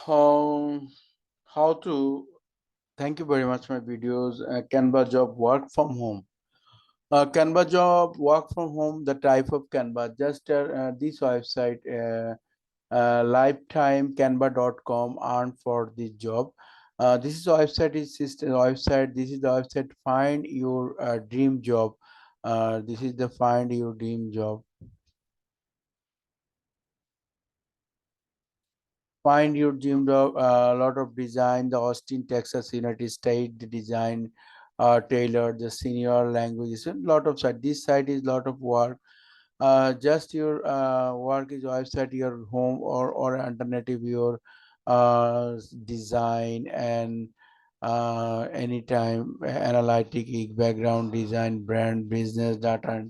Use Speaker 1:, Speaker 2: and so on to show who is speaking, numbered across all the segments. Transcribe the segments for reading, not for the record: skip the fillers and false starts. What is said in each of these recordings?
Speaker 1: how how to thank you very much my videos. Canva job work from home. Canva job work from home, the type of Canva, just this website, lifetimecanva.com, earn for this job. This is the website, is system website. This is the website, find your dream job. This is the find your dream job. Find your dream job. A lot of design, the Austin, Texas, United States, the design tailored, the senior languages, a lot of site. This site is lot of work. Just your work is website, your home, or alternative your design and anytime analytic background design, brand, business, data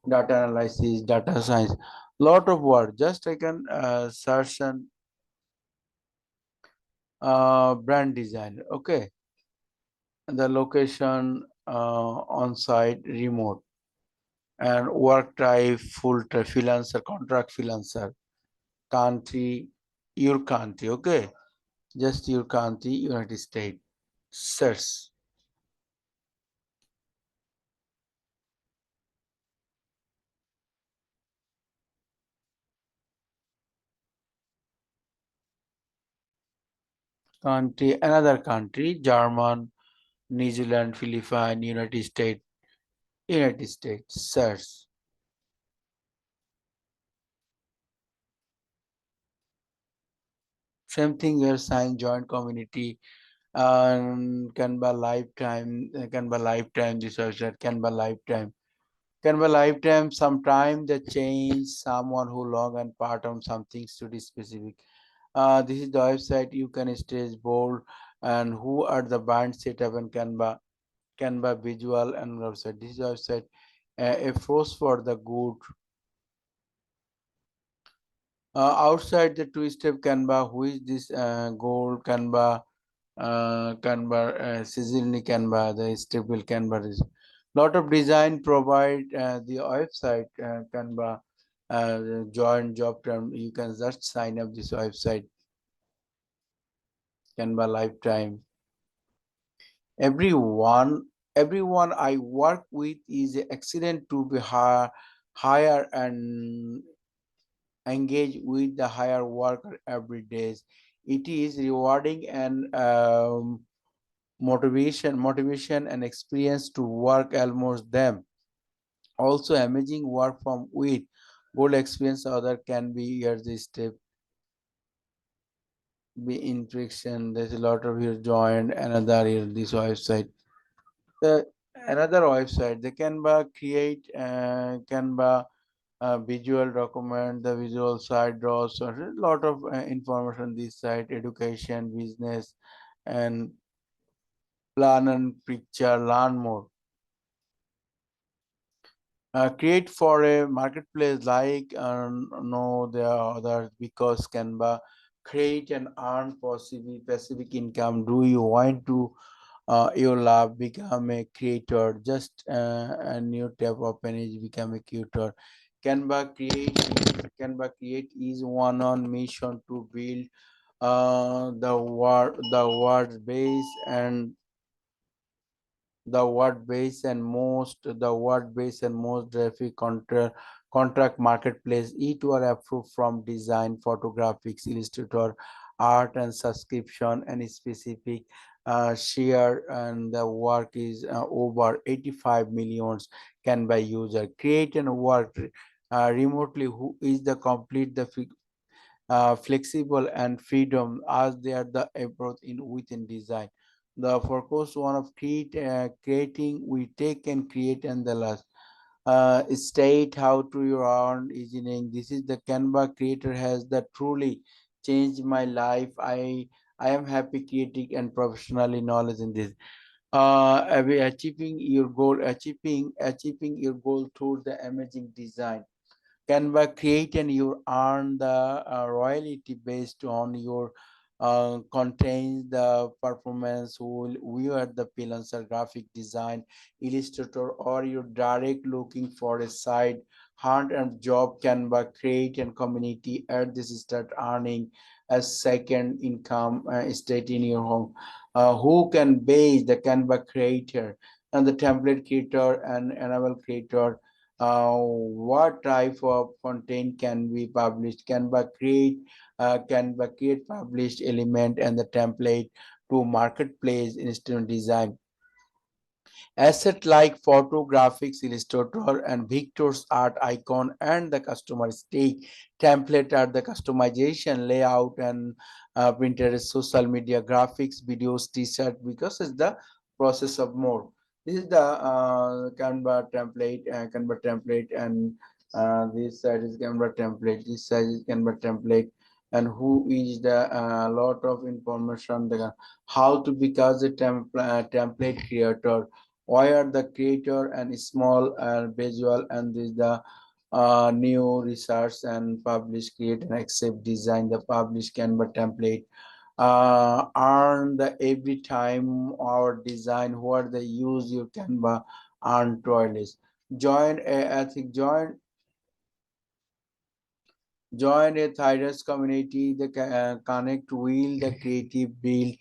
Speaker 1: analysis, data science, lot of work. Just I can search and brand design. Okay, the location on site, remote, and work type, full time freelancer, contract freelancer, country, your country. Okay, just your country, United States. Search country, another country, German, New Zealand, Philippines, United States, United States. Search. Same thing here. Sign joint community and Canva lifetime, Canva lifetime. This website, Canva lifetime. Canva lifetime, sometime they change someone who log and part on some things to be specific. This is the website, you can stage bold and who are the band setup and Canva, Canva visual and website. This is the website, a force for the good. Outside the two-step Canva, who is this gold Canva, Canva, Sizzling Canva, the stable Canva is lot of design provide the website Canva join job term. You can just sign up this website Canva lifetime. Everyone, everyone I work with is excellent to be hire and engage with the higher worker every day. It is rewarding and motivation and experience to work almost them. Also amazing work from with good experience other can be here this step be interaction. There's a lot of here joined another here this website. The another website, the Canva create Canva visual document, the visual side draws, so a lot of information this site, education, business, and plan and picture, learn more. Create for a marketplace like no there are others because Canva create and earn possible passive income. Do you want to you love become a creator? Just a new tab open is become a creator. Canva create is one on mission to build the word base and the word base and most traffic contract marketplace. Each were approved from design, photographics, illustrator, art and subscription and specific share, and the work is over 85 millions can by user create and work remotely, who is the complete the flexible and freedom as they are the approach in within design. The focus one of creating, we take and create and the last state how to your own engineering. This is the Canva creator has that truly changed my life. I am happy creating and professionally knowledge in this. Achieving your goal, achieving your goal through the amazing design. Canva create and you earn the royalty based on your contains the performance. Will we are the freelancer graphic design illustrator or you're direct looking for a side hunt and job canva, create and community. At this start earning a second income state in your home. Who can base the canva creator and the template creator and enable creator? What type of content can be published? Canva create published element and the template to marketplace instant design. Asset like photographics, Illustrator, and Victor's art icon and the customer stake template are the customization, layout, and Pinterest, social media, graphics, videos, t-shirt, because it's the process of more. This is the Canva template, and this side is Canva template, this side is Canva template, and who is the lot of information, the how to become a template creator, wire the creator and small visual, and this the new research and publish, create and accept, design the publish Canva template, earn the every time our design what they use your Canva, earn royalties. Join a ethic join Join a Thyros community, the connect, wheel, the creative build,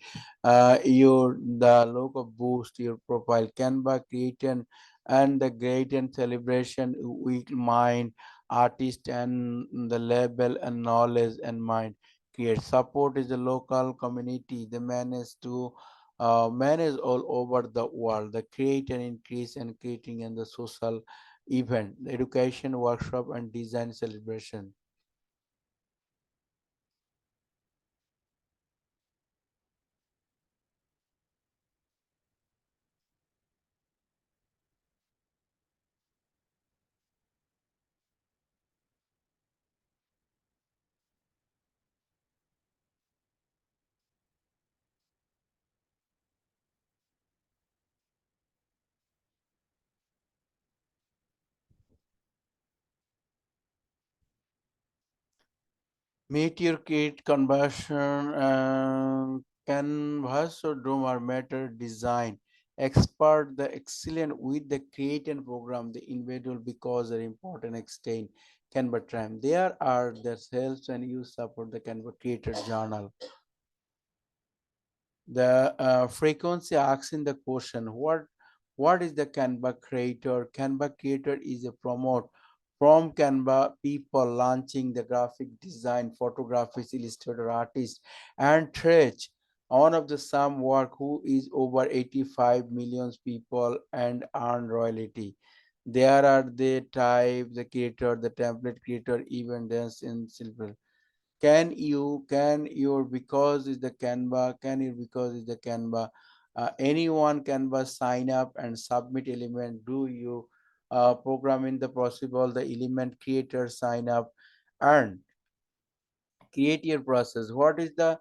Speaker 1: your the logo boost your profile, Canva create and the great and celebration week mind, artist and the label and knowledge and mind. Create support is the local community, the manage to manage all over the world, the create and increase and creating and the social event, the education workshop and design celebration. Meteor kit conversion canvas or dome or matter design expert the excellent with the create and program the individual because their important extent Canva time. There are the helps and use support the Canva creator journal. The frequency asking the question, what is the Canva creator? Canva creator is a promote from Canva people launching the graphic design, photography, illustrator, artist, and trade. One of the some work who is over 85 million people and earn royalty. There are the type, the creator, the template creator, even dance in silver. Can your because is the Canva, can you because is the Canva, anyone Canva sign up and submit element, do you program in the possible the element creator sign up and create your process. What is the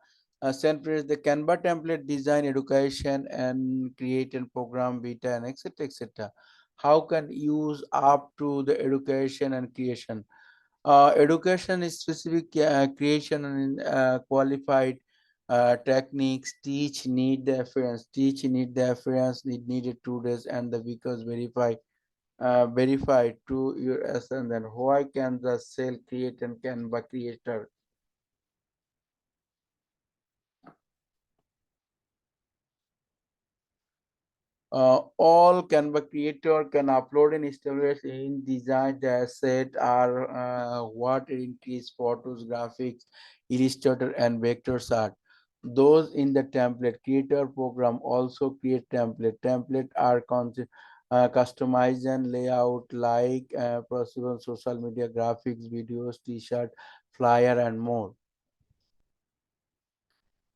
Speaker 1: center is the Canva template design, education and create and program beta and etc etc. How can use up to the education and creation. Education is specific creation and qualified techniques. Teach need the afference need needed 2 days and the because verify to your essence. And why can the sale create and Canva creator. All Canva creator can upload and establish in design the asset are what increase photos, graphics, illustrator and vectors art. Those in the template creator program also create template. Template are customized and layout like possible social media graphics, videos, t-shirt, flyer and more.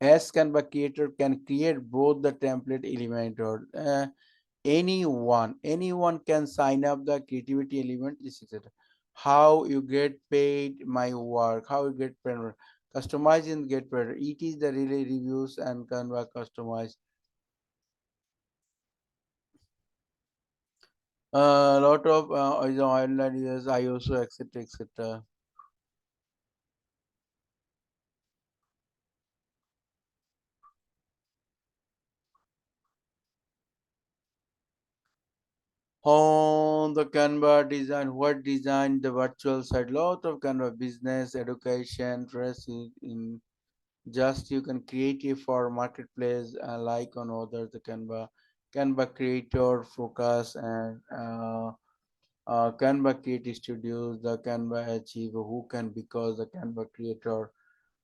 Speaker 1: As Canva creator can create both the template element or anyone can sign up the creativity element, etc. How you get paid my work, how you get paid, customize and get paid, it is the really reviews and Canva customize a lot of online users, I also etc etc. the Canva design, what design the virtual site, lot of Canva business, education, dress in just you can create it for marketplace like on other the Canva creator focus and Canva create studios, the Canva achieve who can because the Canva creator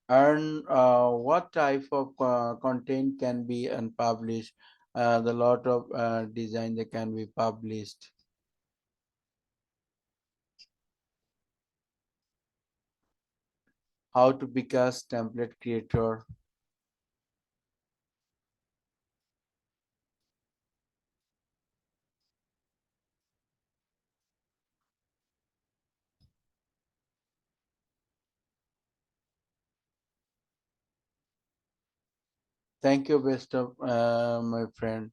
Speaker 1: and what type of content can be unpublished, the lot of design that can be published. How to become template creator. Thank you, best of my friend.